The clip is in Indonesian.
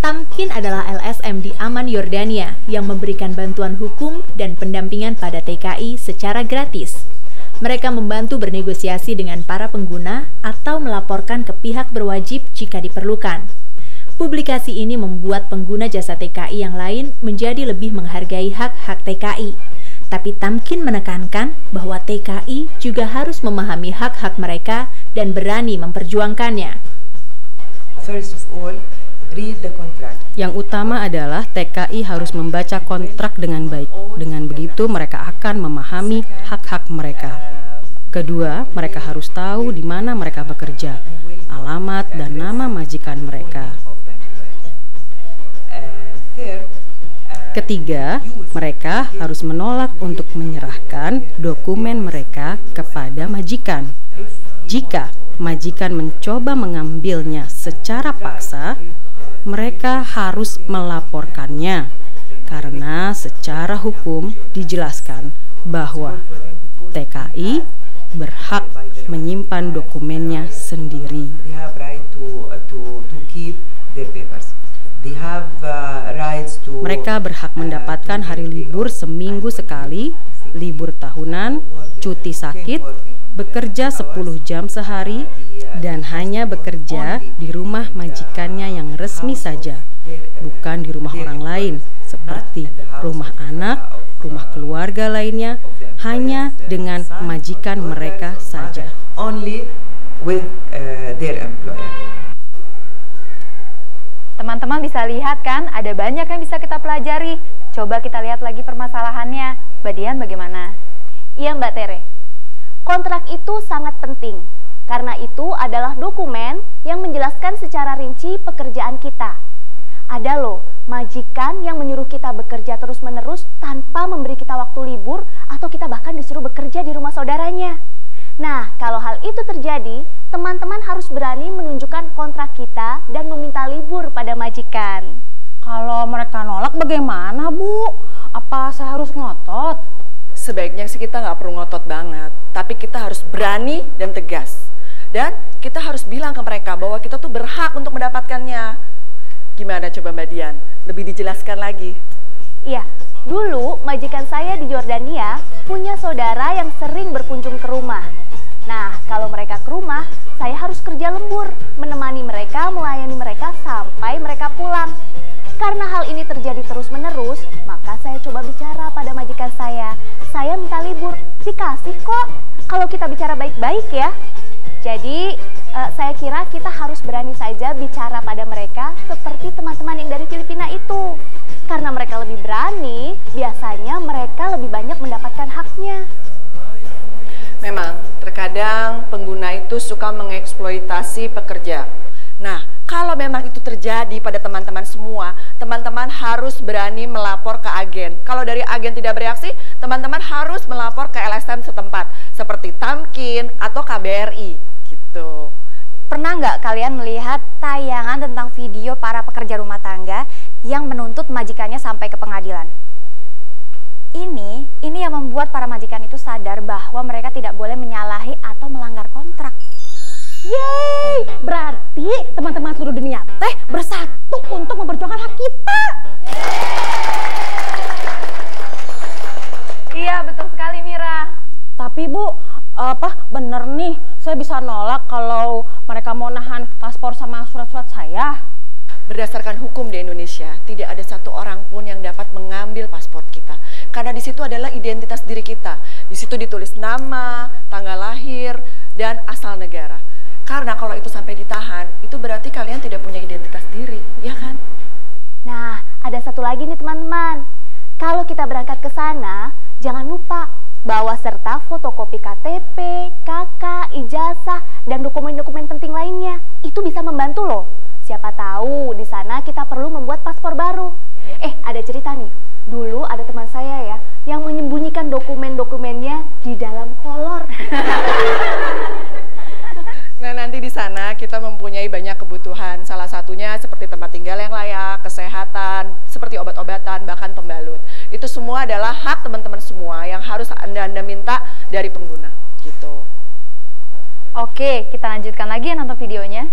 Tamkin adalah LSM di Amman, Yordania yang memberikan bantuan hukum dan pendampingan pada TKI secara gratis. Mereka membantu bernegosiasi dengan para pengguna atau melaporkan ke pihak berwajib jika diperlukan. Publikasi ini membuat pengguna jasa TKI yang lain menjadi lebih menghargai hak-hak TKI. Tapi Tamkin menekankan bahwa TKI juga harus memahami hak-hak mereka dan berani memperjuangkannya. First of all, read the contract. Yang utama adalah TKI harus membaca kontrak dengan baik. Dengan begitu mereka akan memahami hak-hak mereka. Kedua, mereka harus tahu di mana mereka bekerja, alamat dan nama majikan mereka. Ketiga, mereka harus menolak untuk menyerahkan dokumen mereka kepada majikan. Jika majikan mencoba mengambilnya secara paksa, mereka harus melaporkannya, karena secara hukum dijelaskan bahwa TKI berhak menyimpan dokumennya sendiri. Mereka berhak mendapatkan hari libur seminggu sekali, libur tahunan, cuti sakit, bekerja 10 jam sehari, dan hanya bekerja di rumah majikannya yang resmi saja, bukan di rumah orang lain, seperti rumah anak, rumah keluarga lainnya, hanya dengan majikan mereka saja. Only with their employer. Teman-teman bisa lihat kan, ada banyak yang bisa kita pelajari. Coba kita lihat lagi permasalahannya. Mbak Dian bagaimana? Iya Mbak Tere. Kontrak itu sangat penting, karena itu adalah dokumen yang menjelaskan secara rinci pekerjaan kita. Ada loh, majikan yang menyuruh kita bekerja terus-menerus tanpa memberi kita waktu libur, atau kita bahkan disuruh bekerja di rumah saudaranya. Nah, kalau hal itu terjadi, teman-teman harus berani menunjukkan kontrak kita dan meminta libur pada majikan. Kalau mereka nolak bagaimana, Bu? Apa saya harus ngotot? Sebaiknya sih kita nggak perlu ngotot banget, tapi kita harus berani dan tegas. Dan kita harus bilang ke mereka bahwa kita tuh berhak untuk mendapatkannya. Gimana coba Mbak Dian? Lebih dijelaskan lagi. Iya, dulu majikan saya di Yordania punya saudara yang sering berkunjung ke rumah. Nah, kalau mereka ke rumah, saya harus kerja lembur, menemani mereka, melayani mereka sampai mereka pulang. Karena hal ini terjadi terus-menerus, maka saya coba bicara pada majikan saya. Saya minta libur, dikasih kok, kalau kita bicara baik-baik ya. Jadi, saya kira kita harus berani saja bicara pada mereka seperti teman-teman yang dari Filipina itu. Karena mereka lebih berani, biasanya mereka lebih banyak mendapatkan haknya. Memang, terkadang pengguna itu suka mengeksploitasi pekerja. Nah, kalau memang itu terjadi pada teman-teman semua, teman-teman harus berani melapor ke agen. Kalau dari agen tidak bereaksi, teman-teman harus melapor ke LSM setempat, seperti Tamkin atau KBRI, gitu. Pernah nggak kalian melihat tayangan tentang video para pekerja rumah tangga yang menuntut majikannya sampai ke pengadilan? Ini yang membuat para majikan itu sadar bahwa mereka tidak boleh menyalahi atau melanggar kontrak. Yeay, berarti teman-teman seluruh dunia teh bersatu untuk memperjuangkan hak kita. Iya, betul sekali Mira. Tapi Bu, bener nih, saya bisa nolak kalau mereka mau nahan paspor sama surat-surat saya. Berdasarkan hukum di Indonesia, tidak ada satu orang pun yang dapat mengambil paspor kita. Karena di situ adalah identitas diri kita. Di situ ditulis nama, tanggal lahir, dan asal negara. Karena kalau itu sampai ditahan, itu berarti kalian tidak punya identitas diri, ya kan? Nah, ada satu lagi nih teman-teman. Kalau kita berangkat ke sana, jangan lupa bawa serta fotokopi KTP, KK, ijazah, dan dokumen-dokumen penting lainnya. Itu bisa membantu loh. Siapa tahu di sana kita perlu membuat paspor baru. Ada cerita nih. Dulu ada teman saya ya yang menyembunyikan dokumen-dokumennya di dalam kolor. Nah, nanti di sana kita mempunyai banyak kebutuhan. Salah satunya seperti tempat tinggal yang layak, kesehatan, seperti obat-obatan, bahkan pembalut. Itu semua adalah hak teman-teman semua yang harus Anda minta dari pengguna, gitu. Oke, kita lanjutkan lagi ya nonton videonya.